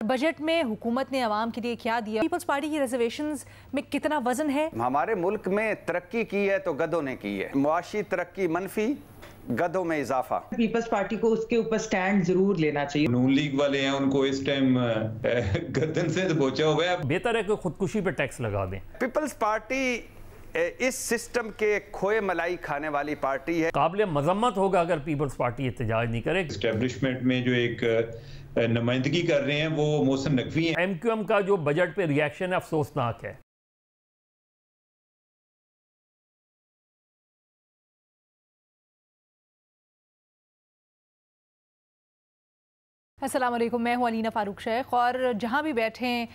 Budget में हुकूमत ने आवाम के लिए क्या दिया? पीपल्स पार्टी की रिजर्वेशंस में कितना वजन है? हमारे मुल्क में तरक्की की है तो गधों ने की है। मुआशी तरक्की मनफी, गधों में इजाफा। पीपल्स पार्टी को उसके ऊपर स्टैंड जरूर लेना चाहिए। नून लीग वाले हैं, उनको इस टाइम गर्दन से दबोचा हुआ है। बेहतर है कि खुदकुशी पे टैक्स लगा दें। पीपल्स पार्टी इस सिस्टम के खोए मलाई खाने वाली पार्टी है। काबिल मजम्मत होगा अगर पीपल्स पार्टी एहतजाज नहीं करे। एस्टेब्लिशमेंट में जो एक नुमाइंदगी कर रहे हैं वो मोहसिन नकवी हैं। MQM का जो बजट पे रिएक्शन है अफसोसनाक है। अस्सलाम वालेकुम, मैं हूँ अलीना फ़ारूक शेख। और जहाँ भी बैठें,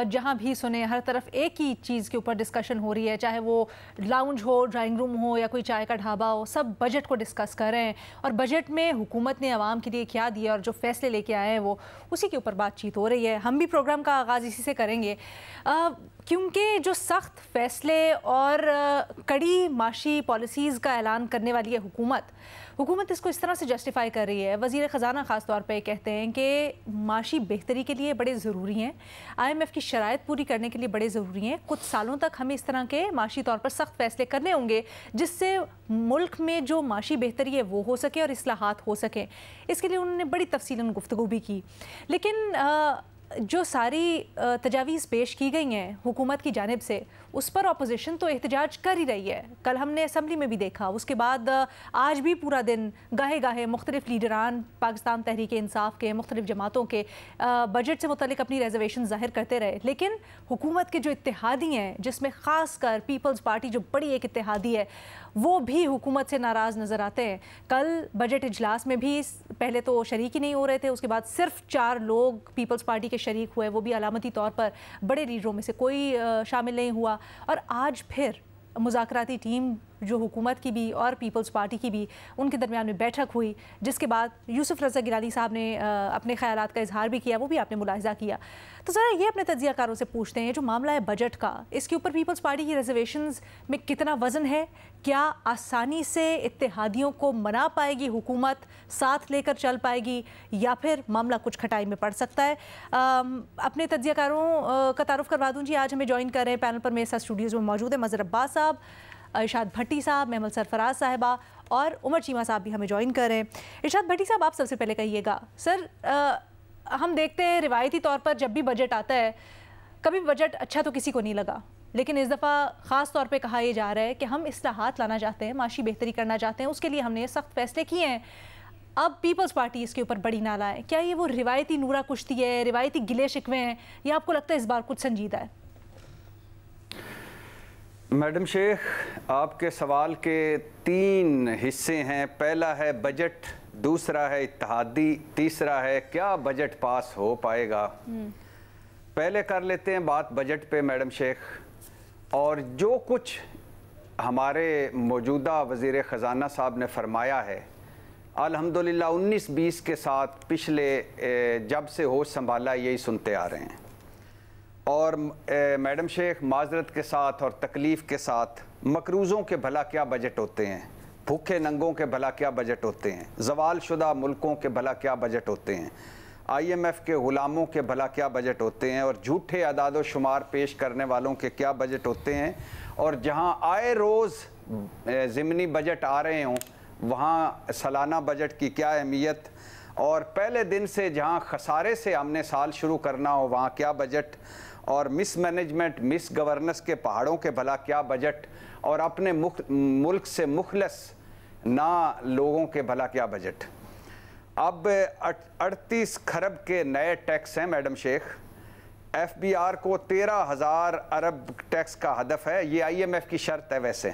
जहाँ भी सुने, हर तरफ एक ही चीज़ के ऊपर डिस्कशन हो रही है, चाहे वो लाउंज हो, ड्राइंग रूम हो या कोई चाय का ढाबा हो, सब बजट को डिस्कस कर रहे हैं। और बजट में हुकूमत ने आवाम के लिए क्या दिया और जो फ़ैसले लेके आए हैं वो उसी के ऊपर बातचीत हो रही है। हम भी प्रोग्राम का आगाज़ इसी से करेंगे, क्योंकि जो सख्त फ़ैसले और कड़ी माशी पॉलिसीज़ का ऐलान करने वाली है हुकूमत इसको इस तरह से जस्टिफाई कर रही है। वज़ीर ख़जाना ख़ास तौर पे कहते हैं कि माशी बेहतरी के लिए बड़े ज़रूरी हैं, IMF की शराइत पूरी करने के लिए बड़े ज़रूरी हैं। कुछ सालों तक हमें इस तरह के माशी तौर पर सख्त फ़ैसले करने होंगे जिससे मुल्क में जो माशी बेहतरी है वो हो सके और इस्लाहात हो सकें। इसके लिए उन्होंने बड़ी तफसीलन गुफ्तगू भी की। लेकिन जो सारी तजावीज़ पेश की गई हैं हुकूमत की जानिब से, उस पर अपोजिशन तो एहतजाज कर ही रही है। कल हमने असम्बली में भी देखा, उसके बाद आज भी पूरा दिन गाहे गाहे मुख्तलिफ लीडरान पाकिस्तान तहरीक इंसाफ के मुख्तलिफ जमातों के बजट से मुतल्लिक अपनी रिजर्वेशन ज़ाहिर करते रहे। लेकिन हुकूमत के जो इत्तेहादी हैं, जिसमें ख़ास कर पीपल्स पार्टी जो बड़ी एक इत्तेहादी है, वो भी हुकूमत से नाराज़ नज़र आते हैं। कल बजट इजलास में भी पहले तो शरीक ही नहीं हो रहे थे, उसके बाद सिर्फ 4 लोग पीपल्स पार्टी के शरीक हुए, वो भी अलामती तौर पर बड़े लीडरों में से कोई शामिल नहीं हुआ। और आज फिर मुज़ाकराती टीम जो हुकूमत की भी और पीपल्स पार्टी की भी, उनके दरमियान में बैठक हुई, जिसके बाद यूसुफ रज़ा गिलानी साहब ने अपने ख़यालात का इजहार भी किया, वो भी आपने मुलाहिज़ा किया। तो ज़रा ये अपने तज्ज़ियाकारों से पूछते हैं, जो मामला है बजट का, इसके ऊपर पीपल्स पार्टी की रिजर्वेशंस में कितना वज़न है? क्या आसानी से इत्तेहादियों को मना पाएगी हुकूमत, साथ लेकर चल पाएगी, या फिर मामला कुछ खटाई में पड़ सकता है? अपने तज्ज़ियाकारों का तारुफ करवा दूँ जी। आज हमें ज्वाइन कर रहे हैं पैनल पर, मेरे साथ स्टूडियोज़ में मौजूद है मज़हर अब्बास साहब, इरशाद भट्टी साहब, महमद सरफराज साहिबा और उमर चीमा साहब भी हमें ज्वाइन कर रहे हैं। इरशाद भट्टी साहब, आप सबसे पहले कहिएगा, सर हम देखते हैं रिवायती तौर पर जब भी बजट आता है, कभी बजट अच्छा तो किसी को नहीं लगा, लेकिन इस दफ़ा ख़ास तौर पे कहा यह जा रहा है कि हम इस्लाहात लाना चाहते हैं, माशी बेहतरी करना चाहते हैं, उसके लिए हमने सख्त फ़ैसले किए हैं। अब पीपल्स पार्टी इसके ऊपर बड़ी नाला है। क्या ये वो रिवायती नूरा कुश्ती है, रिवायती गिले शिकवे हैं, या आपको लगता है इस बार कुछ संजीदा है? मैडम शेख, आपके सवाल के 3 हिस्से हैं। पहला है बजट, दूसरा है इत्तेहादी, तीसरा है क्या बजट पास हो पाएगा। पहले कर लेते हैं बात बजट पे मैडम शेख। और जो कुछ हमारे मौजूदा वज़ीर ख़जाना साहब ने फरमाया है, अल्हम्दुलिल्लाह 19-20 के साथ पिछले जब से होश संभाला यही सुनते आ रहे हैं। और मैडम शेख, माजरत के साथ और तकलीफ़ के साथ, मकरूज़ों के भला क्या बजट होते हैं, भूखे नंगों के भला क्या बजट होते हैं, ज़वाल शुदा मुल्कों के भला क्या बजट होते हैं, IMF के ग़ुलामों के भला क्या बजट होते हैं, और झूठे अदाद व शुमार पेश करने वालों के क्या बजट होते हैं। और जहाँ आए रोज़ ज़िमनी बजट आ रहे हों, वहाँ सालाना बजट की क्या अहमियत, और पहले दिन से जहाँ खसारे से हमने साल शुरू करना हो वहाँ क्या बजट, और मिस मैनेजमेंट, मिस गवर्नेंस के पहाड़ों के भला क्या बजट, और अपने मुल्क से मुखलस ना लोगों के भला क्या बजट। अब 38 खरब के नए टैक्स हैं मैडम शेख। FBR को 13,000 अरब टैक्स का हदफ है, ये IMF की शर्त है वैसे।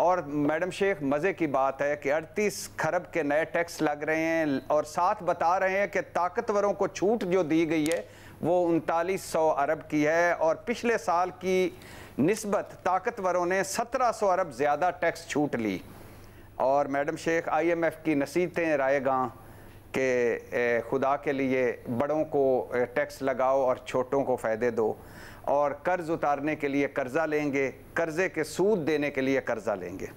और मैडम शेख, मज़े की बात है कि 38 खरब के नए टैक्स लग रहे हैं, और साथ बता रहे हैं कि ताकतवरों को छूट जो दी गई है वो 3900 अरब की है, और पिछले साल की निस्बत ताकतवरों ने 1700 अरब ज़्यादा टैक्स छूट ली। और मैडम शेख, IMF की नसीहतें रायगां कि खुदा के लिए बड़ों को टैक्स लगाओ और छोटों को फ़ायदे दो, और कर्ज़ उतारने के लिए कर्ज़ा लेंगे, कर्ज़े के सूद देने के लिए कर्ज़ा लेंगे।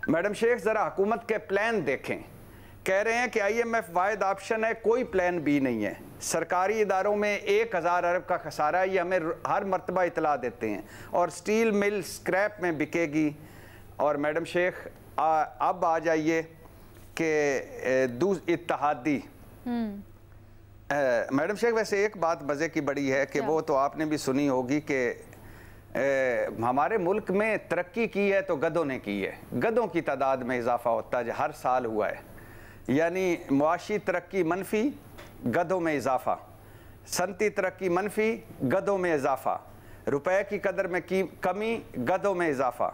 मैडम शेख, ज़रा हुकूमत के प्लान देखें कह रहे हैं कि IMF वाहिद ऑप्शन है, कोई प्लान बी नहीं है। सरकारी इदारों में 1000 अरब का खसारा है, ये हमें हर मरतबा इतला देते हैं, और स्टील मिल स्क्रैप में बिकेगी। और मैडम शेख अब आ जाइए कि इत्तेहादी मैडम शेख, वैसे एक बात मज़े की बड़ी है कि वो तो आपने भी सुनी होगी कि हमारे मुल्क में तरक्की की है तो गधों ने की है। गधों की तादाद में इजाफा होता है, हर साल हुआ है, यानी मुआशी तरक्की मनफी, गधों में इजाफा, सनती तरक्की मनफी, गधों में इजाफा, रुपए की कदर में कमी, गधों में इजाफा,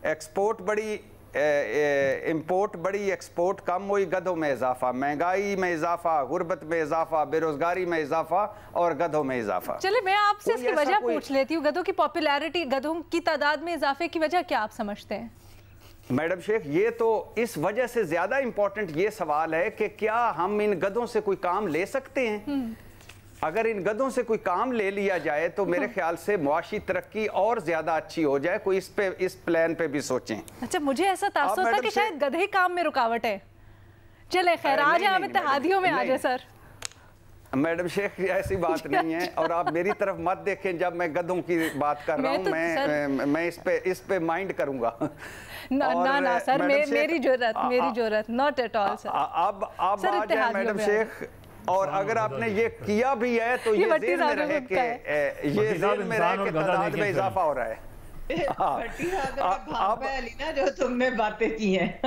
एक्सपोर्ट बड़ी, इंपोर्ट बड़ी, एक्सपोर्ट कम हुई, गधों में इजाफा, महंगाई में इजाफा, गुर्बत में इजाफा, बेरोजगारी में इजाफा और गधों में इजाफा। चलिए मैं आपसे इसकी वजह पूछ लेती हूँ। गधों की पॉपुलैरिटी, गधों की तादाद में इजाफे की वजह क्या आप समझते हैं? मैडम शेख, ये तो इस वजह से ज्यादा इंपॉर्टेंट ये सवाल है कि क्या हम इन गधों से कोई काम ले सकते हैं? अगर इन गधों से कोई काम ले लिया जाए तो मेरे ख्याल से मुआशी तरक्की और ज्यादा अच्छी हो जाए। कोई इस प्लान पे भी सोचें। अच्छा, मुझे ऐसा तासुर था कि शायद गधे काम में रुकावट है। चले खैर, आज हम इत्तेहादियों में आ जाए सर। मैडम शेख, ऐसी बात नहीं है, और आप मेरी तरफ मत देखें जब मैं गधों की बात कर रहा हूँ। मैं इस पे माइंड करूंगा। ना सर, मेरी जरूरत नॉट एट ऑल सर। अब आ जाए मैडम शेख, और अगर आपने ये किया भी है तो ये ज़हन में रहे कि ये ज़हन में रहे कि तादाद में इजाफा हो रहा है। अलीना, जो तुमने बातें की हैं।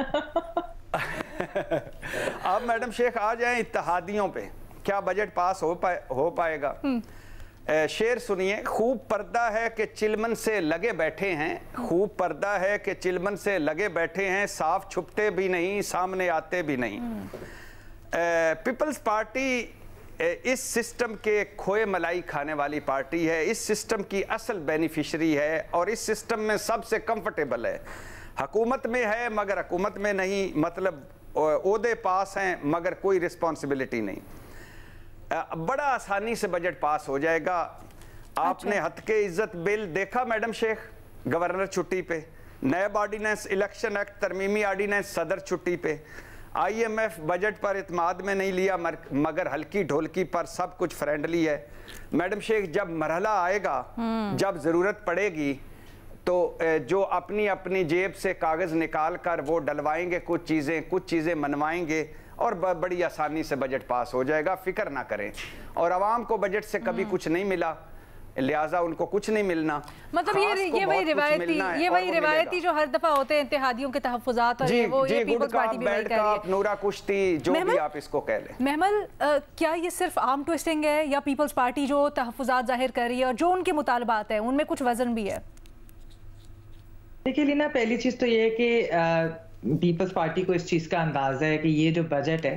अब मैडम शेख आ जाए इत्तेहादियों पे, क्या बजट पास हो पाएगा? शेर सुनिए। खूब पर्दा है कि चिलमन से लगे बैठे हैं, खूब पर्दा है कि चिलमन से लगे बैठे हैं, साफ छुपते भी नहीं, सामने आते भी नहीं। पीपल्स पार्टी इस सिस्टम के खोए मलाई खाने वाली पार्टी है, इस सिस्टम की असल बेनिफिशरी है, और इस सिस्टम में सबसे कंफर्टेबल है। हुकूमत में है मगर हुकूमत में नहीं, मतलब ओहदे पास हैं मगर कोई रिस्पॉन्सिबिलिटी नहीं। बड़ा आसानी से बजट पास हो जाएगा। आपने हद के इज्जत बिल देखा मैडम शेख, गवर्नर छुट्टी पे, नैब ऑर्डिनेंस, इलेक्शन एक्ट तरमीमी ऑर्डिनेंस, सदर छुट्टी पे, IMF बजट पर इत्माद में नहीं लिया मगर हल्की ढोलकी पर सब कुछ फ्रेंडली है। मैडम शेख, जब मरहला आएगा, जब ज़रूरत पड़ेगी तो जो अपनी अपनी जेब से कागज़ निकाल कर वो डलवाएंगे, कुछ चीज़ें मनवाएंगे, और बड़ी आसानी से बजट पास हो जाएगा। फिक्र ना करें। और आवाम को बजट से कभी कुछ नहीं मिला, लिहाजा उनको कुछ नहीं मिलना। मतलब ये वही रिवायती जो हर दफा होते हैं इत्तेहादियों के तहफ़्फ़ुज़ात, और ये पीपल्स पार्टी भी वही कर रही है। नूरा कुश्ती, जो भी आप इसको कह लें। महमल, क्या ये सिर्फ आर्म ट्विस्टिंग है या पीपल्स पार्टी जो तहफ़्फ़ुज़ात जाहिर कर रही है और जो उनके मुतालबात हैं उनमें कुछ वजन भी है? देखिए लीना, पहली चीज तो ये है कि पीपल्स पार्टी को इस चीज का अंदाजा है कि ये जो बजट है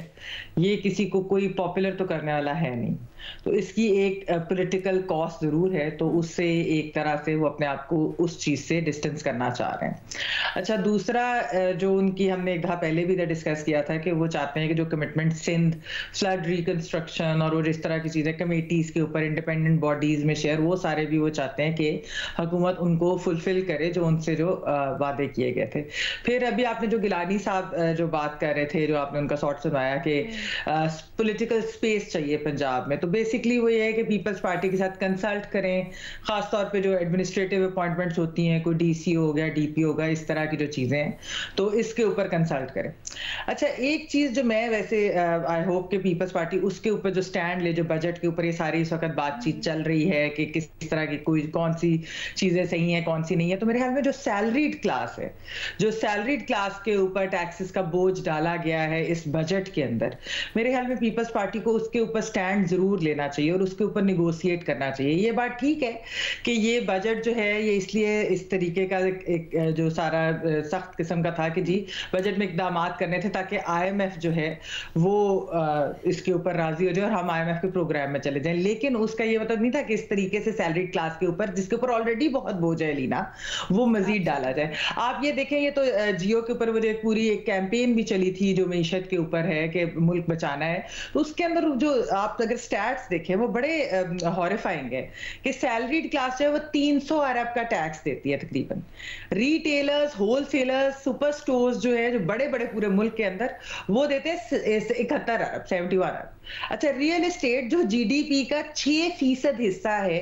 ये किसी को कोई पॉपुलर तो करने वाला है नहीं, तो इसकी एक पॉलिटिकल कॉस्ट जरूर है, तो उससे एक तरह से वो अपने आप को उस चीज से डिस्टेंस करना चाह रहे हैं। अच्छा, दूसरा जो उनकी, हमने एक दफा पहले भी डिस्कस किया था कि वो चाहते हैं कि जो कमिटमेंट सिंध, फ्लड रिकंस्ट्रक्शन और इस तरह की चीजें कमेटीज के ऊपर, इंडिपेंडेंट बॉडीज में शेयर, वो सारे भी वो चाहते हैं कि हुकूमत उनको फुलफिल करे जो उनसे जो वादे किए गए थे। फिर अभी आपने जो गिलानी साहब जो बात कर रहे थे, जो आपने उनका शॉर्ट सुनाया कि पॉलिटिकल स्पेस चाहिए पंजाब में, तो बेसिकली वो ये है कि पीपल्स पार्टी के साथ कंसल्ट करें, खासतौर पे जो एडमिनिस्ट्रेटिव अपॉइंटमेंट्स होती हैं, कोई DC हो गया, DP हो गया, इस तरह की जो चीजें हैं, तो इसके ऊपर कंसल्ट करें। अच्छा, एक चीज जो मैं वैसे आई होप कि पीपल्स पार्टी उसके ऊपर जो स्टैंड ले, जो बजट के ऊपर ये सारी इस वक्त बातचीत चल रही है कि किस तरह की कौन सी चीजें सही है, कौन सी नहीं है, तो मेरे ख्याल में जो सैलरीड क्लास है, जो सैलरीड क्लास के ऊपर टैक्सेस का बोझ डाला गया है इस बजट के अंदर, मेरे ख्याल में पीपल्स पार्टी को उसके ऊपर स्टैंड जरूर लेना चाहिए और उसके ऊपर निगोशिएट करना चाहिए। ये बात ठीक है कि ये बजट जो है ये इसलिए इस तरीके का एक जो सारा सख्त किस्म का था कि जी बजट में इकदाम करने थे ताकि IMF जो है वो इसके ऊपर राजी हो जाए और हम IMF के प्रोग्राम में चले जाएं, लेकिन उसका ये मतलब नहीं था कि इस तरीके से सैलरीड क्लास के ऊपर, जिसके ऊपर ऑलरेडी बहुत बोझ है लीना, वो मजीद डाला जाए। आप ये देखें, ये तो जियो के ऊपर मुझे पूरी एक कैंपेन भी चली थी जो मईशत के ऊपर है कि मुल्क बचाना है, तो उसके अंदर जो आप अगर स्टैंड स्टैट्स देखे वो बड़े हॉरिफाइंग है कि सैलरीड क्लास जो है वो 300 अरब का टैक्स देती है तकरीबन। रिटेलर्स, होलसेलर्स, सुपर स्टोर्स जो है जो बड़े बड़े पूरे मुल्क के अंदर वो देते हैं 71 अरब, 71 अरब। अच्छा, रियल एस्टेट जो जीडीपी का 6% हिस्सा है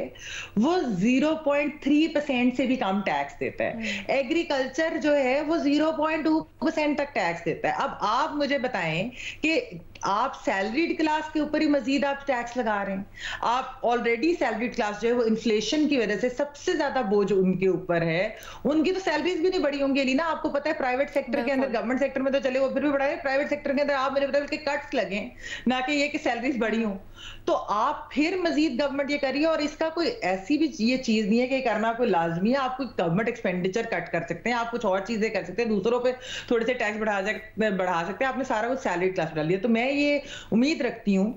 वो 0.3% से भी कम टैक्स देता है। एग्रीकल्चर जो है वो 0.2% तक टैक्स देता है। अब आप मुझे बताएं कि आप सैलरीड क्लास के ऊपर ही मजीद आप टैक्स लगा रहे हैं। आप ऑलरेडी सैलरीड क्लास जो है वो इन्फ्लेशन की वजह से सबसे ज्यादा बोझ उनके ऊपर है। उनकी तो सैलरीज भी नहीं बढ़ी होंगी अलीना, आपको पता है प्राइवेट सेक्टर के अंदर, गवर्नमेंट सेक्टर में तो चले वो फिर भी बढ़ा है, प्राइवेट सेक्टर के अंदर आप मुझे बताओ उसके कट्स लगे ना कि ये कि सैलरीज बढ़ी हो, तो आप फिर मजीद गवर्नमेंट ये करिए। और इसका कोई ऐसी भी ये चीज नहीं है कि करना कोई लाजमी है। आप कोई गवर्नमेंट एक्सपेंडिचर कट कर सकते हैं, आप कुछ और चीजें कर सकते हैं, दूसरों पे थोड़े से टैक्स बढ़ा सकते हैं। आपने सारा कुछ सैलरी क्लास बढ़ा लिया। तो मैं ये उम्मीद रखती हूँ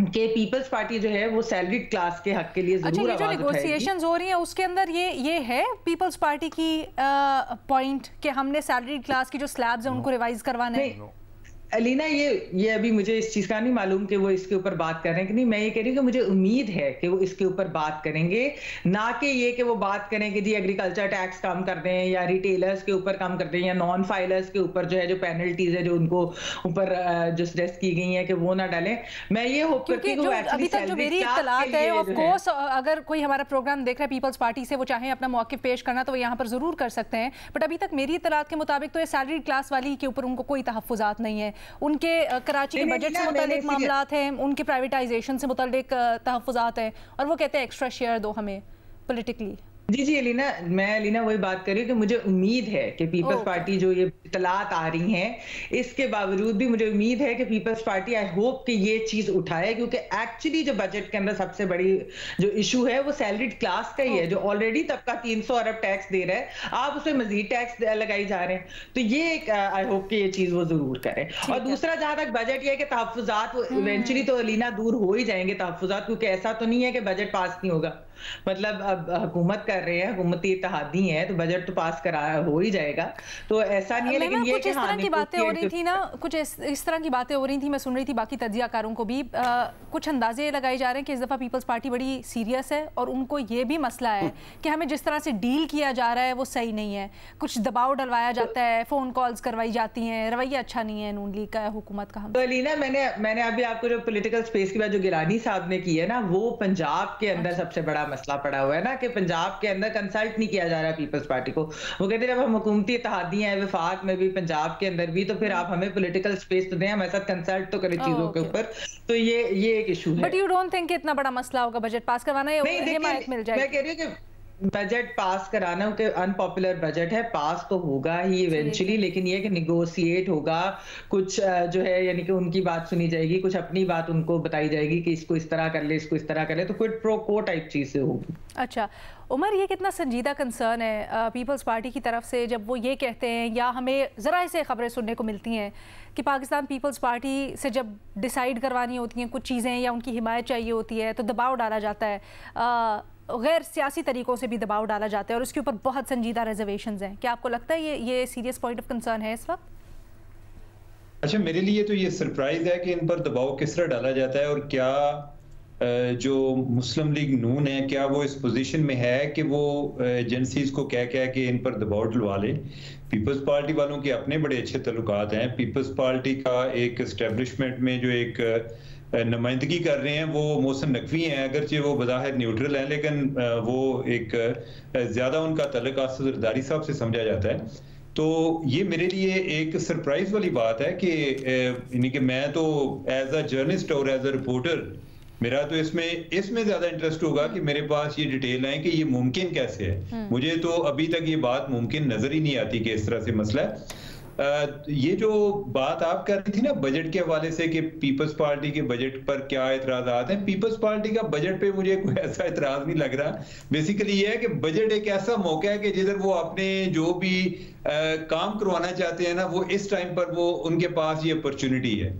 कि पीपल्स पार्टी जो है वो सैलरीड क्लास के हक के लिए जरूर आवाज उठाएगी। नेगोशिएशंस हो रही हैं उसके अंदर ये है पीपल्स पार्टी की पॉइंट कि हमने सैलरीड क्लास की जो स्लैब्स हैं उनको रिवाइज करवाना है। अलीना, ये अभी मुझे इस चीज का नहीं मालूम कि वो इसके ऊपर बात कर रहे हैं कि नहीं। मैं ये कह रही हूँ कि मुझे उम्मीद है कि वो इसके ऊपर बात करेंगे, ना कि ये कि वो बात करें कि जी एग्रीकल्चर टैक्स कम कर दें या रिटेलर्स के ऊपर कम कर दें या नॉन फाइलर्स के ऊपर जो है जो पेनल्टीज है जो उनको ऊपर जो सजेस्ट की गई है कि वो ना डालें। मैं ये होप करती हूँ कि अभी तक जो मेरी इत्तलात है, ऑफ कोर्स अगर कोई हमारा प्रोग्राम देख रहा है पीपल्स पार्टी से, वो चाहे अपना मौक़िफ़ पेश करना तो वो यहाँ पर जरूर कर सकते हैं। बट अभी तक मेरी इत्तलात के मुताबिक तो ये सैलरीड क्लास वाली के ऊपर उनको कोई तहफ़्फ़ुज़ात नहीं है। उनके कराची के बजट से मुतालिक मामलात हैं, उनके प्राइवेटाइजेशन से मुतालिक तहफ़्फ़ुज़ात हैं, और वो कहते हैं एक्स्ट्रा शेयर दो हमें पॉलिटिकली। जी अलीना, मैं अलीना वही बात कर रही हूँ कि मुझे उम्मीद है कि पीपल्स पार्टी जो ये इतलात आ रही हैं, इसके बावजूद भी मुझे उम्मीद है कि पीपल्स पार्टी आई होप कि ये चीज उठाए, क्योंकि एक्चुअली जो बजट के अंदर सबसे बड़ी जो इशू है वो सैलरीड क्लास का ही है, जो ऑलरेडी तबका 300 अरब टैक्स दे रहा है, आप उसमें मजीद टैक्स लगाई जा रहे हैं। तो ये एक आई होप कि ये चीज वो जरूर करें। और दूसरा, जहां तक बजट ये है कि तहफ़्फ़ुज़ात इवेंचुअली तो अलीना दूर हो ही जाएंगे तहफ़्फ़ुज़ात, क्योंकि ऐसा तो नहीं है कि बजट पास नहीं होगा। मतलब अब हुकूमत कर रहे हैं, हुकूमती इत्तेहादी है, तो बजट तो पास करा हो ही जाएगा, तो ऐसा नहीं है। लेकिन ये कुछ इस तरह की बातें हो रही थी ना, कुछ इस तरह की बातें हो रही थी, मैं सुन रही थी बाकी तज्जियाकारों को भी कुछ अंदाजे लगाए जा रहे हैं कि इस दफ़ा पीपल्स पार्टी बड़ी सीरियस है और उनको ये भी मसला है कि हमें जिस तरह से डील किया जा रहा है वो सही नहीं है, कुछ दबाव डलवाया जाता है, फ़ोन कॉल्स करवाई जाती हैं, रवैया अच्छा नहीं है नून लीग का, हुकूमत का। तो अलीना, मैंने अभी आपको जो पॉलिटिकल स्पेस की बात जो गिलानी साहब ने की है ना, वो पंजाब के अंदर सबसे बड़ा मसला पड़ा हुआ है ना, कि पंजाब के अंदर कंसल्ट नहीं किया जा रहा है पीपल्स पार्टी को। वो कहते हैं जब हम हुकूमती इत्तेहादी हैं वफाक में भी, पंजाब के अंदर भी, तो फिर आप हमें पॉलिटिकल स्पेस तो दें, हमारे साथ कंसल्ट तो करें चीजों के ऊपर। तो ये एक इशू है। बट यू डोंट थिंक इतना बड़ा मसला होगा बजट पास करवाना? हिमायत मिल जाएगी। मैं कह रही हूँ कि बजट पास कराना, कि अनपॉपुलर बजट है, पास तो होगा ही इवेंचुअली, लेकिन ये कि निगोशिएट होगा, कुछ जो है यानी कि उनकी बात सुनी जाएगी, कुछ अपनी बात उनको बताई जाएगी कि इसको इस तरह कर ले, इसको इस तरह कर ले, तो क्विड प्रो को टाइप चीज से होगी। अच्छा उमर, ये कितना संजीदा कंसर्न है पीपल्स पार्टी की तरफ से जब वो ये कहते हैं, या हमें ज़रा ऐसे ख़बरें सुनने को मिलती हैं कि पाकिस्तान पीपल्स पार्टी से जब डिसाइड करवानी होती हैं कुछ चीज़ें या उनकी हिमायत चाहिए होती है तो दबाव डाला जाता है, गैर सियासी तरीक़ों से भी दबाव डाला जाता है और उसके ऊपर बहुत संजीदा रिजर्वेशंस हैं। क्या आपको लगता है ये सीरियस पॉइंट ऑफ कंसर्न है इस वक्त? अच्छा, मेरे लिए तो ये सरप्राइज है कि इन पर दबाव किस तरह डाला जाता है, और क्या जो मुस्लिम लीग नून है क्या वो इस पोजीशन में है कि वो एजेंसीज को कह के इन पर दबाव डलवा ले। पीपल्स पार्टी वालों के अपने बड़े अच्छे तल्लुकात हैं। पीपल्स पार्टी का एक एस्टेब्लिशमेंट में जो एक नुमाइंदगी कर रहे हैं वो मोहसिन नकवी हैं, अगरचे वो बज़ाहिर न्यूट्रल हैं, लेकिन वो एक ज्यादा उनका तल्लुक असद जरदारी साहब से समझा जाता है। तो ये मेरे लिए एक सरप्राइज वाली बात है कि यानी कि मैं तो एज अ जर्नलिस्ट और एज अ रिपोर्टर मेरा तो इसमें ज्यादा इंटरेस्ट होगा कि मेरे पास ये डिटेल है कि ये मुमकिन कैसे है। मुझे तो अभी तक ये बात मुमकिन नजर ही नहीं आती कि इस तरह से मसला है। ये जो बात आप कर रही थी ना बजट के हवाले से कि पीपल्स पार्टी के बजट पर क्या एतराजात हैं, पीपल्स पार्टी का बजट पे मुझे कोई ऐसा एतराज नहीं लग रहा। बेसिकली ये है कि बजट एक ऐसा मौका है कि जिधर वो अपने जो भी काम करवाना चाहते हैं ना, वो इस टाइम पर वो उनके पास ये अपॉर्चुनिटी है।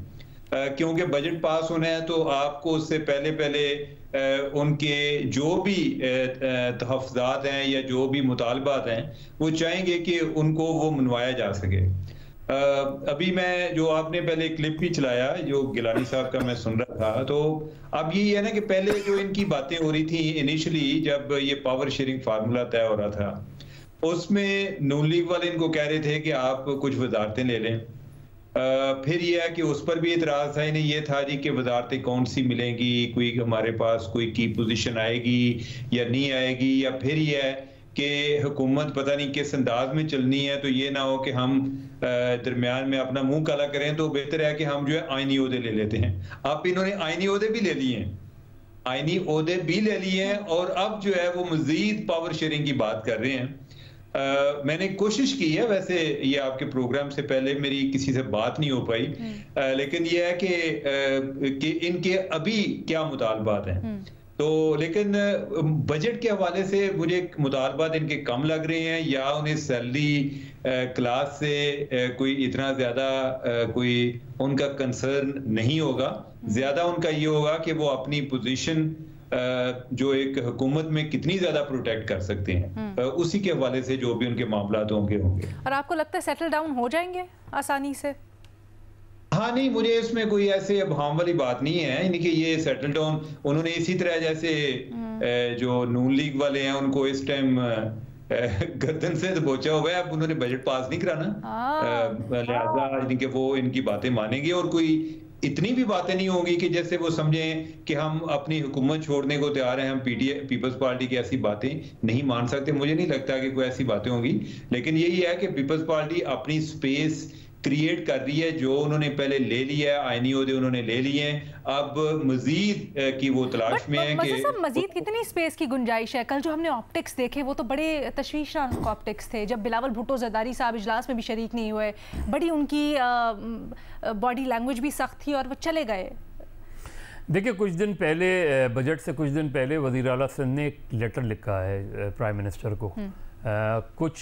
क्योंकि बजट पास होना है तो आपको उससे पहले उनके जो भी तहफ़्फ़ुज़ात हैं या जो भी मुतालबात हैं वो चाहेंगे कि उनको वो मनवाया जा सके। अभी मैं जो आपने पहले क्लिप भी चलाया जो गिलानी साहब का मैं सुन रहा था, तो अब यही है ना कि पहले जो इनकी बातें हो रही थी इनिशियली जब ये पावर शेयरिंग फार्मूला तय हो रहा था, उसमें नून लीग वाले इनको कह रहे थे कि आप कुछ वजारतें ले लें। फिर यह है कि उस पर भी इतराज था, इन्हें ये था जी कि वजारतें कौन सी मिलेंगी, कोई हमारे पास कोई की पोजीशन आएगी या नहीं आएगी, या फिर यह है कि हुकूमत पता नहीं किस अंदाज में चलनी है, तो ये ना हो कि हम दरमियान में अपना मुंह काला करें, तो बेहतर है कि हम जो है आईनी ओहदे ले लेते हैं। अब इन्होंने आईनी ओहदे भी ले लिए हैं, आईनी ओहदे भी ले लिए हैं, और अब जो है वो मजीद पावर शेयरिंग की बात कर रहे हैं। मैंने कोशिश की है, वैसे ये आपके प्रोग्राम से पहले मेरी किसी से बात नहीं हो पाई, लेकिन ये है कि इनके अभी क्या मुतालबात हैं, तो लेकिन बजट के हवाले से मुझे मुतालबात इनके कम लग रहे हैं, या उन्हें सैलरी क्लास से कोई इतना ज्यादा कोई उनका कंसर्न नहीं होगा। ज्यादा उनका ये होगा कि वो अपनी पोजीशन जो एक हुकूमत में कितनी ज्यादा प्रोटेक्ट कर सकते हैं, उसी के हवाले से जो भी उनके मामलात होंगे। और आपको लगता है सेटल डाउन हो जाएंगे आसानी से? हाँ, नहीं, मुझे इसमें कोई ऐसे अभाम वाली बात नहीं है, यानी कि ये सेटल डाउन उन्होंने इसी तरह जैसे जो नून लीग वाले हैं उनको इस टाइम गर्दन से दबोचा हुआ है, अब उन्होंने बजट पास नहीं कराना, लिहाजा यानी कि वो इनकी बातें मानेंगे, और कोई इतनी भी बातें नहीं होंगी कि जैसे वो समझें कि हम अपनी हुकूमत छोड़ने को तैयार हैं, हम पीपल्स पार्टी की ऐसी बातें नहीं मान सकते। मुझे नहीं लगता कि कोई ऐसी बातें होंगी, लेकिन यही है कि पीपल्स पार्टी अपनी स्पेस क्रिएट कर रही है, जो उन्होंने पहले ले लिया है, आईनी ओहदे उन्होंने ले लिए हैं, अब मजीद की वो तलाश में है कि मजीद कितनी स्पेस की गुंजाइश है। कल जो हमने ऑप्टिक्स देखे वो तो बड़े तशवीशनाक ऑप्टिक्स थे, जब बिलावल भुट्टो जरदारी साहब इजलास में भी शरीक नहीं हुए, बड़ी उनकी बॉडी लैंग्वेज भी सख्त थी और वो चले गए। देखिए, कुछ दिन पहले बजट से कुछ दिन पहले वज़ीर आला सिंध ने एक लेटर लिखा है प्राइम मिनिस्टर को। कुछ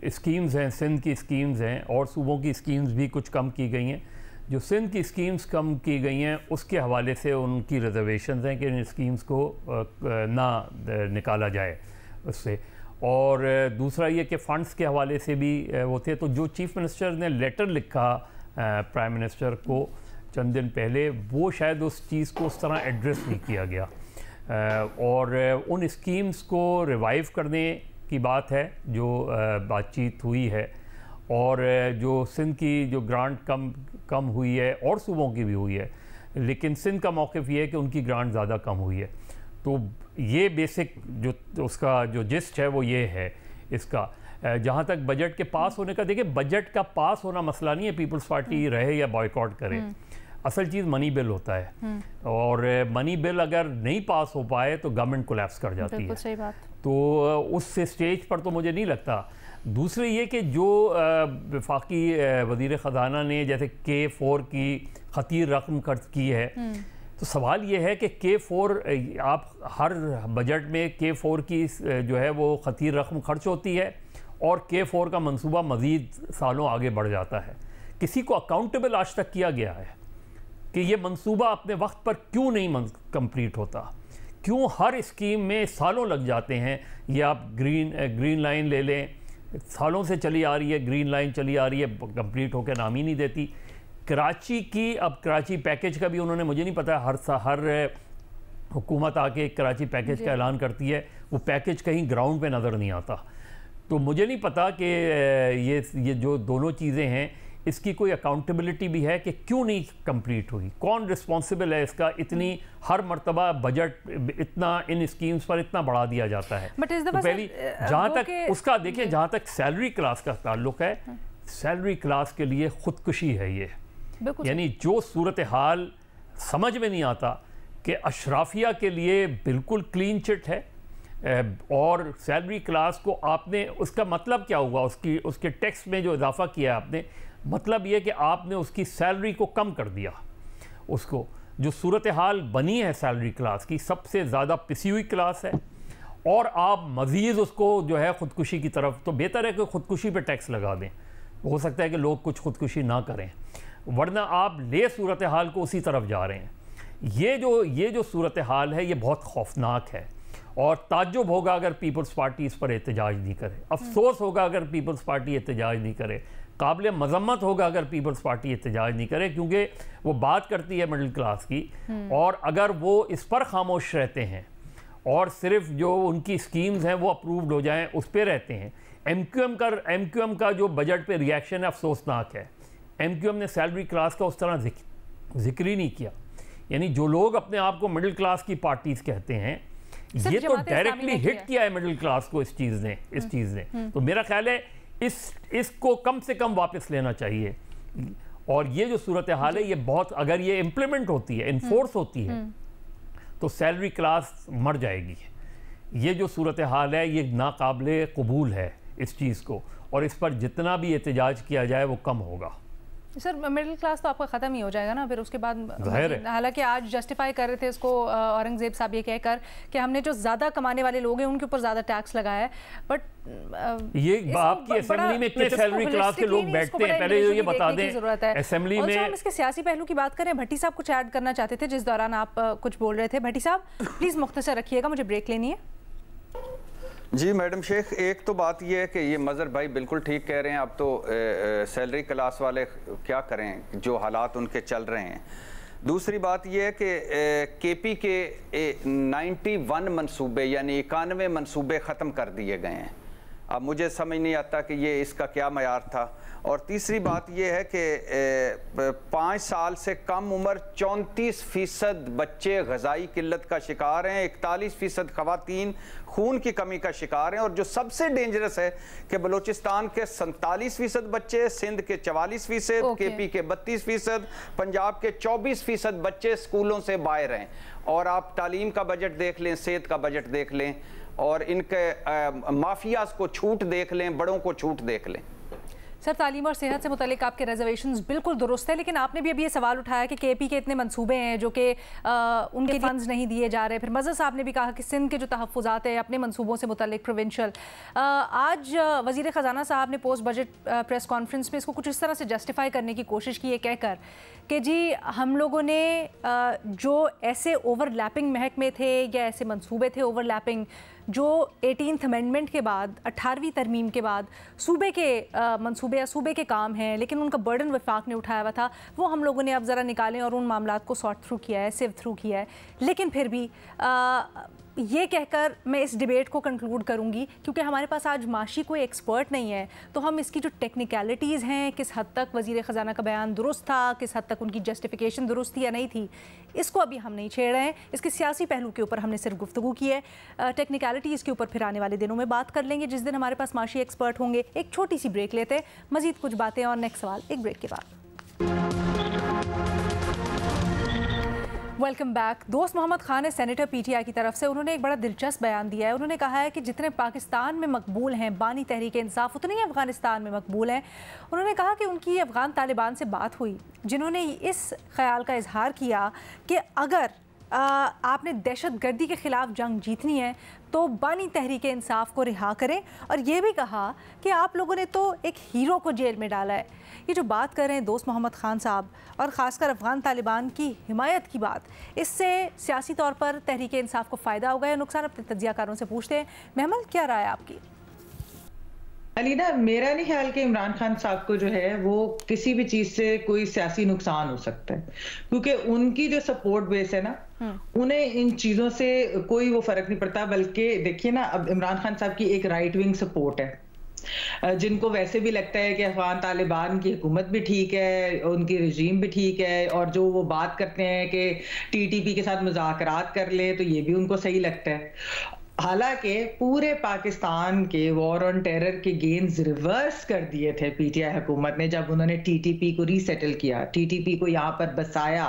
स्कीम्स हैं, सिंध की स्कीम्स हैं और सूबों की स्कीम्स भी कुछ कम की गई हैं। जो सिंध की स्कीम्स कम की गई हैं उसके हवाले से उनकी रिजर्वेशंस हैं कि इन स्कीम्स को ना निकाला जाए उससे, और दूसरा ये कि फ़ंड्स के हवाले से भी वो थे। तो जो चीफ़ मिनिस्टर ने लेटर लिखा प्राइम मिनिस्टर को चंद दिन पहले, वो शायद उस चीज़ को उस तरह एड्रेस नहीं किया गया, और उन स्कीम्स को रिवाइव करने की बात है जो बातचीत हुई है, और जो सिंध की जो ग्रांट कम हुई है और सूबों की भी हुई है, लेकिन सिंध का मौक़िफ़ ये है कि उनकी ग्रांट ज़्यादा कम हुई है। तो ये बेसिक जो उसका जो जिस्ट है वो ये है इसका। जहाँ तक बजट के पास होने का, देखिए बजट का पास होना मसला नहीं है, पीपल्स पार्टी रहे या बॉयकॉट करे, असल चीज़ मनी बिल होता है, और मनी बिल अगर नहीं पास हो पाए तो गवर्नमेंट कोलैप्स कर जाती है। सही बात। तो उस स्टेज पर तो मुझे नहीं लगता। दूसरी ये कि जो वफाकी वज़ीर ख़जाना ने जैसे K4 की खतीर रकम खर्च की है, तो सवाल ये है कि K4 आप हर बजट में K4 की जो है वो खतीर रकम खर्च होती है, और K4 का मंसूबा मज़ीद सालों आगे बढ़ जाता है। किसी को अकाउंटेबल आज तक किया गया है कि ये मंसूबा अपने वक्त पर क्यों नहीं कंप्लीट होता, क्यों हर स्कीम में सालों लग जाते हैं। ये आप ग्रीन लाइन ले लें, सालों से चली आ रही है, ग्रीन लाइन चली आ रही है, कंप्लीट होकर नाम ही नहीं देती। कराची की, अब कराची पैकेज का भी उन्होंने, मुझे नहीं पता, हर हुकूमत आके कराची पैकेज का ऐलान करती है, वो पैकेज कहीं ग्राउंड पे नज़र नहीं आता। तो मुझे नहीं पता कि ये जो दोनों चीज़ें हैं इसकी कोई अकाउंटेबिलिटी भी है कि क्यों नहीं कंप्लीट हुई, कौन रिस्पॉन्सिबल है इसका। इतनी हर मरतबा बजट इतना इन स्कीम्स पर इतना बढ़ा दिया जाता है। तो पहली जहाँ तक उसका देखिए, जहाँ तक सैलरी क्लास का ताल्लुक है, सैलरी क्लास के लिए खुदकुशी है ये। यानी जो सूरत हाल समझ में नहीं आता कि अशराफिया के लिए बिल्कुल क्लीन चिट है, और सैलरी क्लास को आपने, उसका मतलब क्या हुआ, उसके टैक्स में जो इजाफा किया आपने, मतलब ये कि आपने उसकी सैलरी को कम कर दिया। उसको जो सूरत हाल बनी है सैलरी क्लास की, सबसे ज़्यादा पिसी हुई क्लास है, और आप मज़ीद उसको जो है ख़ुदकुशी की तरफ, तो बेहतर है कि ख़ुदकुशी पे टैक्स लगा दें। हो सकता है कि लोग कुछ ख़ुदकुशी ना करें, वरना आप ले सूरत हाल को उसी तरफ जा रहे हैं। ये जो सूरत हाल है ये बहुत खौफनाक है, और ताज्जुब होगा अगर पीपल्स पार्टी इस पर एहतजाज नहीं करे, अफसोस होगा अगर पीपल्स पार्टी एहतजाज नहीं करे। काबिल मजम्मत होगा अगर पीपल्स पार्टी एहतजाज नहीं करे, क्योंकि वो बात करती है मिडिल क्लास की, और अगर वो इस पर खामोश रहते हैं और सिर्फ जो उनकी स्कीम्स हैं वो अप्रूव्ड हो जाएं उस पर रहते हैं। एमक्यूएम का जो बजट पे रिएक्शन है अफसोसनाक है। एमक्यूएम ने सैलरी क्लास का उस तरह जिक्र ही नहीं किया। यानी जो लोग अपने आप को मिडिल क्लास की पार्टीज कहते हैं, ये तो डायरेक्टली हिट किया है मिडिल क्लास को इस चीज़ ने। तो मेरा ख्याल है इसको कम से कम वापस लेना चाहिए। और ये जो सूरत हाल है, ये बहुत, अगर ये इम्प्लीमेंट होती है, इन्फोर्स होती है, तो सैलरी क्लास मर जाएगी। ये जो सूरत हाल है ये नाकाबिले कबूल है इस चीज़ को, और इस पर जितना भी एहतजाज किया जाए वो कम होगा। सर मिडिल क्लास तो आपका ख़त्म ही हो जाएगा ना फिर उसके बाद। हालांकि आज जस्टिफाई कर रहे थे इसको औरंगजेब साहब ये कहकर कि हमने जो ज़्यादा कमाने वाले लोग हैं उनके ऊपर ज़्यादा टैक्स लगाया है, बट ये आपकी असेंबली में कितने सैलरी क्लास के लोग बैठते हैं, पहले ये बता दें जरूरत है असेंबली में। हम इसके सियासी पहलू की बात करें, भट्टी साहब कुछ ऐड करना चाहते थे जिस दौरान आप कुछ बोल रहे थे। भट्टी साहब प्लीज़ मुख्तसर रखिएगा, मुझे ब्रेक लेनी है। जी मैडम शेख, एक तो बात यह है कि ये मज़हर भाई बिल्कुल ठीक कह रहे हैं। अब तो सैलरी क्लास वाले क्या करें जो हालात उनके चल रहे हैं। दूसरी बात यह है कि केपी के 91 मनसूबे यानी 91 मनसूबे ख़त्म कर दिए गए हैं। अब मुझे समझ नहीं आता कि ये इसका क्या मयार था। और तीसरी बात यह है कि 5 साल से कम उम्र 34% बच्चे ग़िज़ाई किल्लत का शिकार हैं, 41% ख़वातीन खून की कमी का शिकार हैं, और जो सबसे डेंजरस है कि बलूचिस्तान के 47% बच्चे, सिंध के 44%, केपी के 32%, पंजाब के 24% बच्चे स्कूलों से बाहर हैं। और आप तालीम का बजट देख लें, सेहत का बजट देख लें, और इनके माफियाज को छूट देख लें, बड़ों को छूट देख लें। सर तालीम और सेहत से मुतालिक आपके रिजर्वेशंस बिल्कुल दुरुस्त है, लेकिन आपने भी अभी ये सवाल उठाया कि केपी के इतने मंसूबे हैं जो कि उनके फंड्स नहीं दिए जा रहे। फिर मज़हर साहब ने भी कहा कि सिंध के जो तहफ़्फ़ुज़ात है अपने मंसूबों से मुतालिक प्रोविंशियल। आज वज़ीर ख़जाना साहब ने पोस्ट बजट प्रेस कॉन्फ्रेंस में इसको कुछ इस तरह से जस्टिफाई करने की कोशिश की है, कहकर कि जी हम लोगों ने जो ऐसे ओवरलैपिंग महकमे थे या ऐसे मंसूबे थे ओवरलैपिंग जो 18th अमेंडमेंट के बाद 18वीं तरमीम के बाद सूबे के मंसूबे या सूबे के काम हैं, लेकिन उनका बर्डन वफाक ने उठाया हुआ था, वो हम लोगों ने अब ज़रा निकालें और उन मामलात को सॉर्ट थ्रू किया है, सिव थ्रू किया है। लेकिन फिर भी ये कहकर मैं इस डिबेट को कंक्लूड करूंगी, क्योंकि हमारे पास आज माशी कोई एक्सपर्ट नहीं है, तो हम इसकी जो टेक्निकलिटीज़ हैं, किस हद तक वज़ीर ख़जाना का बयान दुरुस्त था, किस हद तक उनकी जस्टिफिकेशन दुरुस्त थी या नहीं थी, इसको अभी हम नहीं छेड़ रहे हैं। इसके सियासी पहलू के ऊपर हमने सिर्फ गुफ्तगू की है। टेक्निकलिटीज़ के ऊपर फिर आने वाले दिनों में बात कर लेंगे, जिस दिन हमारे पास माशी एक्सपर्ट होंगे। एक छोटी सी ब्रेक लेते हैं, मज़ीद कुछ बातें और नेक्स्ट सवाल एक ब्रेक के बाद। Welcome back. दोस्त मोहम्मद खान है सेनेटर पीटीआई की तरफ से, उन्होंने एक बड़ा दिलचस्प बयान दिया है। उन्होंने कहा है कि जितने पाकिस्तान में मकबूल हैं बानी तहरीक इंसाफ, उतने ही अफगानिस्तान में मकबूल हैं। उन्होंने कहा कि उनकी अफगान तालिबान से बात हुई, जिन्होंने इस ख्याल का इजहार किया कि अगर आपने दहशत गर्दी के ख़िलाफ़ जंग जीतनी है तो बानी तहरीक इंसाफ को रिहा करें, और ये भी कहा कि आप लोगों ने तो एक हीरो को जेल में डाला है। ये जो बात कर रहे हैं दोस्त मोहम्मद खान साहब, और ख़ासकर अफ़गान तालिबान की हिमायत की बात, इससे सियासी तौर पर तहरीक इंसाफ को फ़ायदा होगा या नुकसान? अपने तज्ज़ियाकारों से पूछते हैं। महमल, क्या राय है आपकी? अलीना, मेरा नहीं ख्याल कि इमरान खान साहब को जो है वो किसी भी चीज से कोई सियासी नुकसान हो सकता है, क्योंकि उनकी जो सपोर्ट बेस है ना, उन्हें इन चीजों से कोई वो फर्क नहीं पड़ता। बल्कि देखिए ना, अब इमरान खान साहब की एक राइट विंग सपोर्ट है, जिनको वैसे भी लगता है कि अफगान तालिबान की हुकूमत भी ठीक है, उनकी रजीम भी ठीक है, और जो वो बात करते हैं कि टीटीपी के साथ मुज़ाकरात कर ले, तो ये भी उनको सही लगता है। हालांकि पूरे पाकिस्तान के वॉर ऑन टेरर के गेन्स रिवर्स कर दिए थे पीटीआई हुकूमत ने जब उन्होंने टीटीपी को रीसेटल किया, टीटीपी को यहाँ पर बसाया।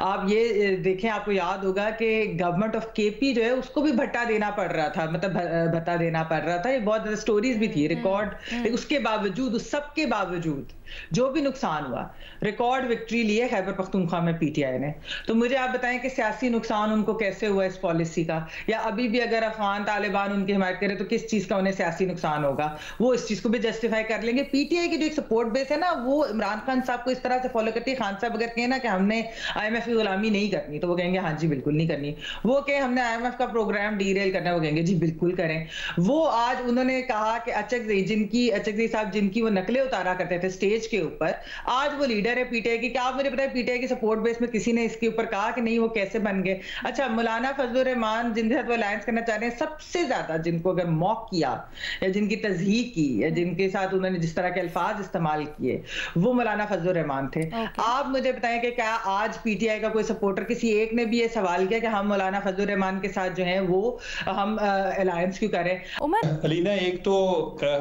आप ये देखें, आपको याद होगा कि गवर्नमेंट ऑफ केपी जो है उसको भी भत्ता देना पड़ रहा था, मतलब भत्ता देना पड़ रहा था। ये बहुत ज्यादा स्टोरीज भी थी, रिकॉर्ड। उसके बावजूद, उस सब के बावजूद जो भी नुकसान हुआ, रिकॉर्ड विक्ट्री लिए खैबर पख्तूनख्वा में पीटीआई ने। तो मुझे आप बताएं कि सियासी नुकसान उनको कैसे हुआ इस पॉलिसी का, या अभी भी अगर अफगान तालिबान उनकी हिमायत करे तो किस चीज का उन्हें सियासी नुकसान होगा, वो इस चीज को भी जस्टिफाई कर लेंगे। पीटीआई की जो एक सपोर्ट बेस है ना, वो इमरान खान साहब को इस तरह से फॉलो करती है। खान साहब अगर कहें ना कि हमने IMF की गुलामी नहीं करनी, तो वो कहेंगे हाँ जी बिल्कुल नहीं करनी। वो कहे हमने IMF का प्रोग्राम डीरेल करना, वो कहेंगे जी बिल्कुल करें। वो आज उन्होंने कहा कि अचकज़ई साहब जिनकी वो नकलें उतारा करते थे स्टेज के ऊपर, आज वो लीडर है पीटीआई की। क्या आप मुझे बताएं पीटीआई की सपोर्ट बेस में किसी ने इसके ऊपर कहा कि नहीं वो कैसे बन गए? अच्छा, मौलाना फजलुर रहमान जिनके साथ वो अलायंस करना चाह रहे हैं, सबसे ज्यादा जिनको अगर मॉक किया या जिनकी तज़हीक की या जिनके साथ उन्होंने जिस तरह के अल्फाज इस्तेमाल किए, वो मौलाना फजलुर रहमान थे। आप मुझे बताएं कि क्या आज पीटीआई का कोई सपोर्टर किसी एक ने भी ये सवाल किया कि हम मौलाना फजलुर रहमान के साथ जो है वो हम अलायंस क्यों करें? अलीना, एक तो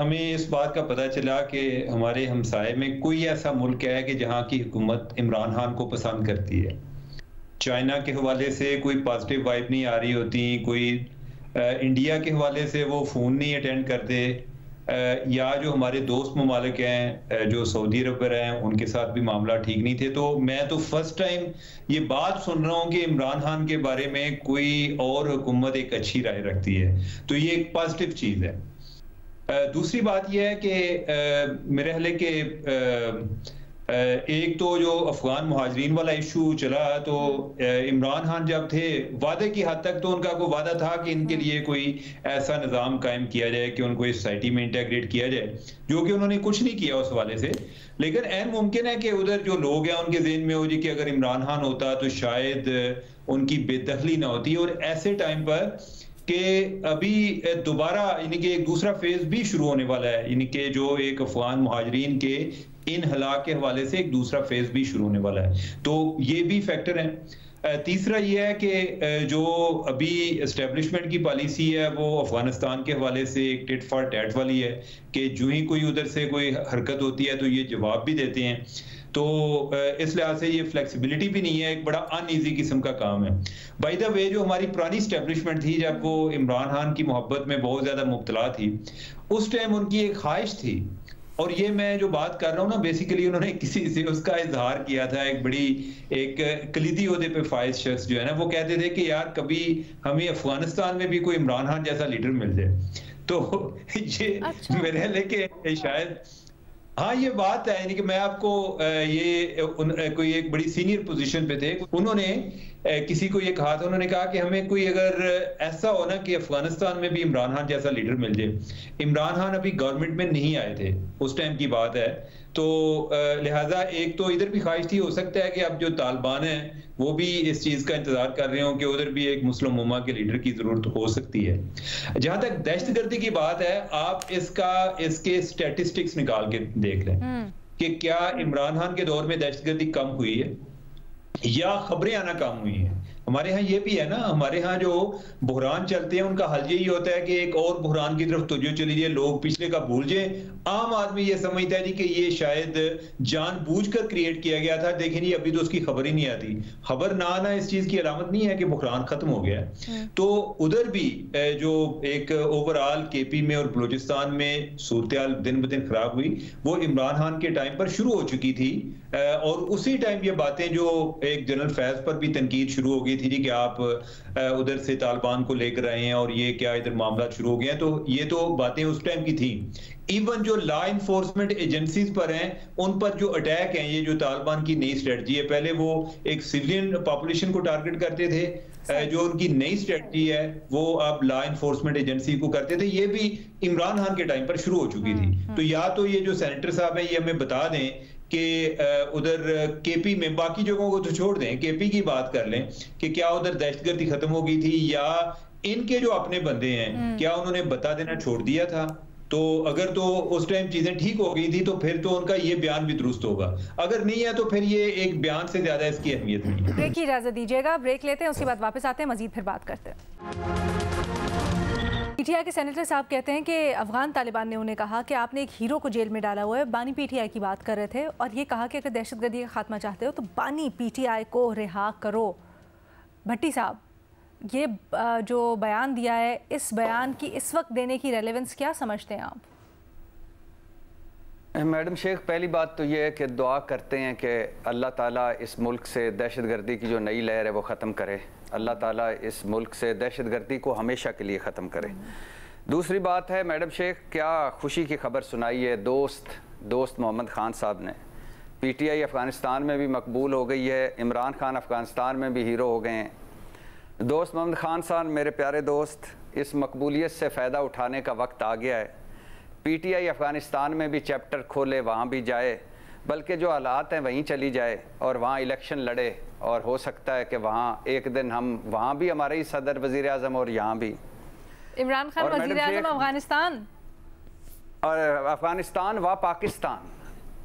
हमें इस बात का पता चला कि हमारे हमसाए में कोई ऐसा मुल्क है कि जहाँ की हुकूमत इमरान खान को पसंद करती है। चाइना के हवाले से कोई पॉजिटिव वाइब नहीं आ रही होती, कोई इंडिया के हवाले से वो फ़ोन नहीं अटेंड करते, या जो हमारे दोस्त ममालिक हैं जो सऊदी अरब पर हैं उनके साथ भी मामला ठीक नहीं थे। तो मैं तो फर्स्ट टाइम ये बात सुन रहा हूँ कि इमरान खान के बारे में कोई और हुकूमत एक अच्छी राय रखती है, तो ये एक पॉजिटिव चीज़ है। दूसरी बात यह है कि मेरे ख्याल के एक तो जो अफगान मुहाजिरीन वाला इशू चला, तो इमरान खान जब थे वादे की हद तक तो उनका कोई वादा था कि इनके लिए कोई ऐसा निज़ाम कायम किया जाए कि उनको इस सोसाइटी में इंटेग्रेट किया जाए, जो कि उन्होंने कुछ नहीं किया उस हवाले से। लेकिन ऐन मुमकिन है कि उधर जो लोग हैं उनके ज़हन में हो जी कि अगर इमरान खान होता तो शायद उनकी बेदखली ना होती, और ऐसे टाइम पर कि अभी दोबारा यानी कि एक दूसरा फेज भी शुरू होने वाला है, यानी कि जो एक अफगान मुहाजिरीन के इन हलाक के हवाले से एक दूसरा फेज भी शुरू होने वाला है, तो ये भी फैक्टर है। तीसरा ये है कि जो अभी एस्टेब्लिशमेंट की पॉलिसी है वो अफगानिस्तान के हवाले से एक टिट फॉर टैट वाली है कि जो ही कोई उधर से कोई हरकत होती है तो ये जवाब भी देते हैं। तो इस लिहाज से ये फ्लेक्सिबिलिटी भी नहीं है, एक बड़ा अनईजी किस्म का काम है। बाय द वे, जो हमारी पुरानी एस्टेब्लिशमेंट थी जब वो इमरान खान की मोहब्बत में बहुत ज़्यादा मुब्तला थी, उस टाइम उनकी एक ख्वाहिश थी, और ये मैं जो बात कर रहा हूँ ना, बेसिकली उन्होंने किसी से उसका इजहार किया था, एक बड़ी एक कलीदी ओहदे पे फाइज शख्स जो है ना, वो कहते थे कि यार कभी हमें अफगानिस्तान में भी कोई इमरान खान जैसा लीडर मिल जाए। तो ये मेरे लेके शायद हाँ ये बात है, यानी कि मैं आपको कोई एक बड़ी सीनियर पोजीशन पे थे, उन्होंने किसी को ये कहा था, उन्होंने कहा कि हमें कोई अगर ऐसा हो ना कि अफगानिस्तान में भी इमरान खान जैसा लीडर मिल जाए। इमरान खान अभी गवर्नमेंट में नहीं आए थे, उस टाइम की बात है, तो लिहाजा एक तो इधर भी ख्वाहिश थी, हो सकता है कि अब जो तालिबान है वो भी इस चीज़ का इंतजार कर रहे हो कि उधर भी एक मुस्लिम उम्मा के लीडर की जरूरत हो सकती है। जहां तक दहशतगर्दी की बात है, आप इसके स्टैटिस्टिक्स निकाल के देख लें कि क्या इमरान खान के दौर में दहशतगर्दी कम हुई है या खबरें आना कम हुई है। हमारे यहाँ ये भी है ना, हमारे यहाँ जो बहरान चलते हैं उनका हल यही होता है कि एक और बहरान की तरफ तवज्जो चली जाए, लोग पिछले का भूल जाए। आम आदमी ये समझता है जी कि ये शायद जानबूझकर क्रिएट किया गया था, देखें जी अभी तो उसकी खबर ही नहीं आती। खबर ना आना इस चीज की अलामत नहीं है कि बहरान खत्म हो गया है। तो उधर भी जो एक ओवरऑल केपी में और बलूचिस्तान में सूरत दिन ब दिन खराब हुई, वो इमरान खान के टाइम पर शुरू हो चुकी थी, और उसी टाइम ये बातें जो एक जनरल फैज पर भी तनकीद शुरू हो गई थी कि आप उधर से तालिबान को लेकर आए हैं और ये क्या इधर मामला शुरू हो गए हैं, तो ये तो बातें उस टाइम की थी। इवन जो लॉ इन्फोर्समेंट एजेंसीज पर हैं, उन पर जो अटैक हैं, ये जो तालिबान की नई स्ट्रेटजी है, पहले वो एक सिविलियन पॉपुलेशन को टारगेट करते थे, जो उनकी नई स्ट्रेटजी है वो अब लॉ इन्फोर्समेंट एजेंसी को करते थे। ये भी इमरान खान के टाइम पर शुरू हो चुकी थी। तो या तो ये जो सेनेटर साहब हैं ये हमें बता दें कि उधर केपी में, बाकी जगहों को तो छोड़ दें, केपी की बात कर लें कि क्या उधर दहशतगर्दी खत्म हो गई थी या इनके जो अपने बंदे हैं क्या उन्होंने बता देना छोड़ दिया था। तो अगर तो उस टाइम चीजें ठीक हो गई थी तो फिर तो उनका ये बयान भी दुरुस्त होगा, अगर नहीं है तो फिर ये एक बयान से ज्यादा इसकी अहमियत नहीं है। ब्रेक की इजाजत दीजिएगा, ब्रेक लेते हैं, उसके बाद वापस आते हैं, मजीद फिर बात करते हैं। पीटीआई के सेनेटर साहब कहते हैं कि अफगान तालिबान ने उन्हें कहा कि आपने एक हीरो को जेल में डाला हुआ है। बानी पीटीआई की बात कर रहे थे और ये कहा कि अगर दहशतगर्दी का खात्मा चाहते हो तो बानी पीटीआई को रिहा करो। भट्टी साहब, ये जो बयान दिया है, इस बयान की इस वक्त देने की रेलेवेंस क्या समझते हैं आप? मैडम शेख, पहली बात तो ये है कि दुआ करते हैं कि अल्लाह ताला इस मुल्क से दहशतगर्दी की जो नई लहर है वो ख़त्म करे। अल्लाह ताला इस मुल्क से दहशतगर्दी को हमेशा के लिए ख़त्म करे। दूसरी बात है मैडम शेख, क्या खुशी की खबर सुनाई है दोस्त मोहम्मद ख़ान साहब ने। PTI अफ़गानिस्तान में भी मकबूल हो गई है, इमरान खान अफ़गानिस्तान में भी हीरो हो गए हैं। दोस्त मोहम्मद ख़ान साहब, मेरे प्यारे दोस्त, इस मकबूलियत से फ़ायदा उठाने का वक्त आ गया है। PTI अफ़गानिस्तान में भी चैप्टर खोले, वहाँ भी जाए, बल्कि जो हालात हैं वहीं चली जाए और वहाँ इलेक्शन लड़े, और हो सकता है कि वहाँ एक दिन हम वहाँ भी हमारे ही सदर वज़ीर आज़म और यहाँ भी इमरान खान वज़ीर आज़म अफ़गानिस्तान और अफ़गानिस्तान व पाकिस्तान।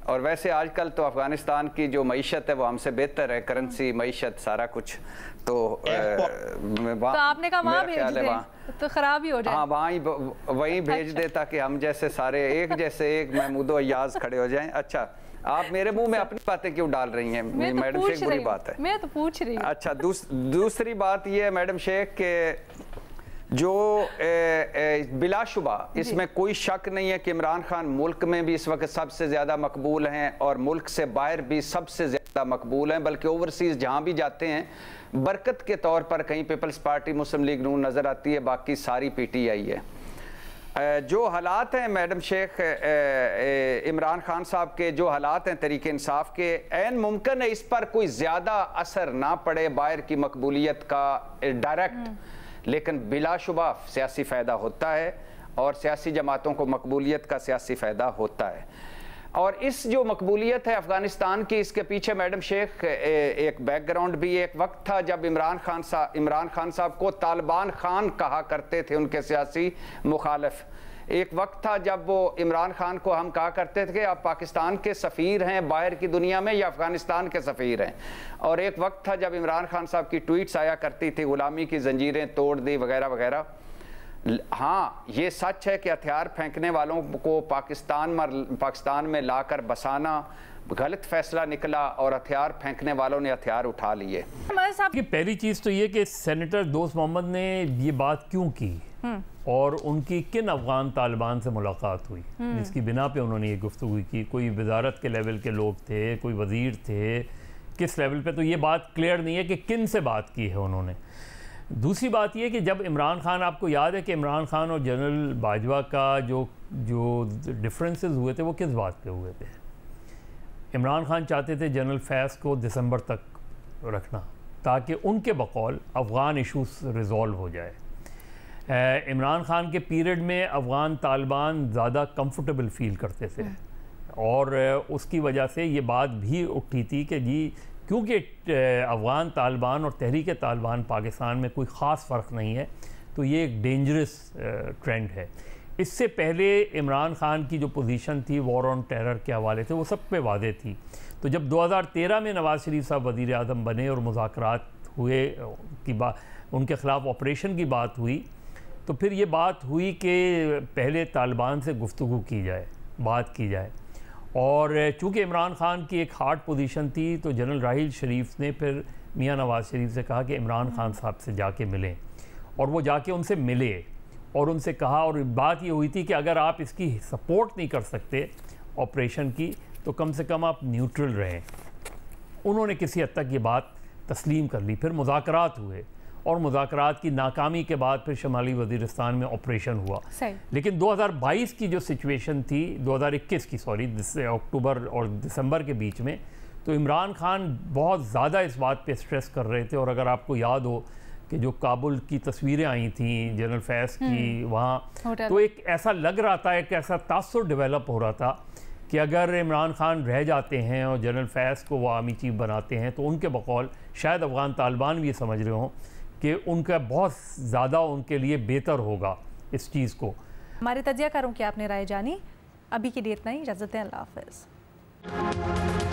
और वैसे आजकल तो अफ़गानिस्तान की जो मईशत है वो हमसे बेहतर है, करेंसी, मईशत, सारा कुछ। तो आपने कहा वहाँ भेज दें तो ख़राब ही हो जाए। हाँ, वहीं भेज दे ताकि हम जैसे सारे एक महमूदो अय्याज खड़े हो जाएं। अच्छा, आप मेरे मुंह में अपनी बातें क्यों डाल रही हैं मैडम शेख? बुरी बात है, मैं तो पूछ रही हूँ। अच्छा, दूसरी बात ये है मैडम शेख के जो बिलाशुबा इसमें कोई शक नहीं है कि इमरान खान मुल्क में भी इस वक्त सबसे ज़्यादा मकबूल हैं और मुल्क से बाहर भी सबसे ज़्यादा मकबूल हैं, बल्कि ओवरसीज़ जहाँ भी जाते हैं बरकत के तौर पर कहीं पीपल्स पार्टी, मुस्लिम लीग नून नज़र आती है, बाकी सारी PTI है। जो हालात हैं मैडम शेख इमरान खान साहब के, जो हालात हैं तहरीक इंसाफ के, ऐन मुमकिन है इस पर कोई ज़्यादा असर ना पड़े बाहर की मकबूलियत का डायरेक्ट, लेकिन बिलाशुबा सियासी फ़ायदा होता है और सियासी जमातों को मकबूलियत का सियासी फ़ायदा होता है। और इस जो मकबूलियत है अफ़गानिस्तान की, इसके पीछे मैडम शेख एक बैकग्राउंड भी, एक वक्त था जब इमरान खान साहब को तालिबान खान कहा करते थे उनके सियासी मुखालिफ। एक वक्त था जब वो इमरान खान को हम कहा करते थे कि आप पाकिस्तान के सफ़ीर हैं बाहर की दुनिया में या अफ़गानिस्तान के सफ़ीर हैं। और एक वक्त था जब इमरान खान साहब की ट्वीट्स आया करती थी, ग़ुलामी की जंजीरें तोड़ दी वगैरह वगैरह। हाँ, ये सच है कि हथियार फेंकने वालों को पाकिस्तान में लाकर बसाना गलत फैसला निकला और हथियार फेंकने वालों ने हथियार उठा लिए। पहली चीज़ तो ये कि सेनेटर दोस्त मोहम्मद ने ये बात क्यों की और उनकी किन अफगान तालिबान से मुलाकात हुई जिसकी बिना पे उन्होंने ये गुफ्तगू की। कोई वजारत के लेवल के लोग थे, कोई वज़ीर थे, किस लेवल पे, तो ये बात क्लियर नहीं है कि किन से बात की है उन्होंने। दूसरी बात ये कि जब इमरान खान, आपको याद है कि इमरान खान और जनरल बाजवा का जो डिफरेंसेस हुए थे वो किस बात पे हुए थे? इमरान खान चाहते थे जनरल फैज़ को दिसंबर तक रखना ताकि उनके बकौल अफ़गान इशूज़ रिज़ॉल्व हो जाए। इमरान खान के पीरियड में अफ़गान तालिबान ज़्यादा कंफर्टेबल फ़ील करते थे और उसकी वजह से ये बात भी उठी थी कि जी क्योंकि अफ़गान तालिबान और तहरीक तालिबान पाकिस्तान में कोई ख़ास फ़र्क नहीं है, तो ये एक डेंजरस ट्रेंड है। इससे पहले इमरान खान की जो पोजीशन थी वॉर ऑन टेरर के हवाले से वो सब पे वादे थी। तो जब 2013 में नवाज़ शरीफ साहब वज़ीर आज़म बने और मुज़ाकरात हुए की बात, उनके ख़िलाफ़ ऑपरेशन की बात हुई, तो फिर ये बात हुई कि पहले तालिबान से गुफ्तगू की जाए, बात की जाए। और चूँकि इमरान खान की एक हार्ड पोजीशन थी तो जनरल राहील शरीफ ने फिर मियां नवाज़ शरीफ से कहा कि इमरान खान साहब से जाके मिलें, और वो जाके उनसे मिले और उनसे कहा, और बात ये हुई थी कि अगर आप इसकी सपोर्ट नहीं कर सकते ऑपरेशन की तो कम से कम आप न्यूट्रल रहें। उन्होंने किसी हद तक ये बात तस्लीम कर ली। फिर मुज़ाकरात हुए और मुज़ाकरात की नाकामी के बाद फिर शुमाली वज़ीरिस्तान में ऑपरेशन हुआ। लेकिन 2022 की जो सिचुएशन थी, 2021 की सॉरी, अक्टूबर और दिसंबर के बीच में, तो इमरान खान बहुत ज़्यादा इस बात पे स्ट्रेस कर रहे थे। और अगर आपको याद हो कि जो काबुल की तस्वीरें आई थी जनरल फैज़ की वहाँ, तो एक ऐसा लग रहा था, एक ऐसा तासुर डेवलप हो रहा था कि अगर इमरान खान रह जाते हैं और जनरल फैज़ को वो आर्मी चीफ बनाते हैं तो उनके बकौल शायद अफ़गान तालिबान भी ये समझ रहे हों कि उनका बहुत ज़्यादा उनके लिए बेहतर होगा इस चीज़ को। हमारे तजिया कारों की आपने राय जानी। अभी के लिए इतना ही, इजाज़त दें, अल्लाह हाफ़िज़।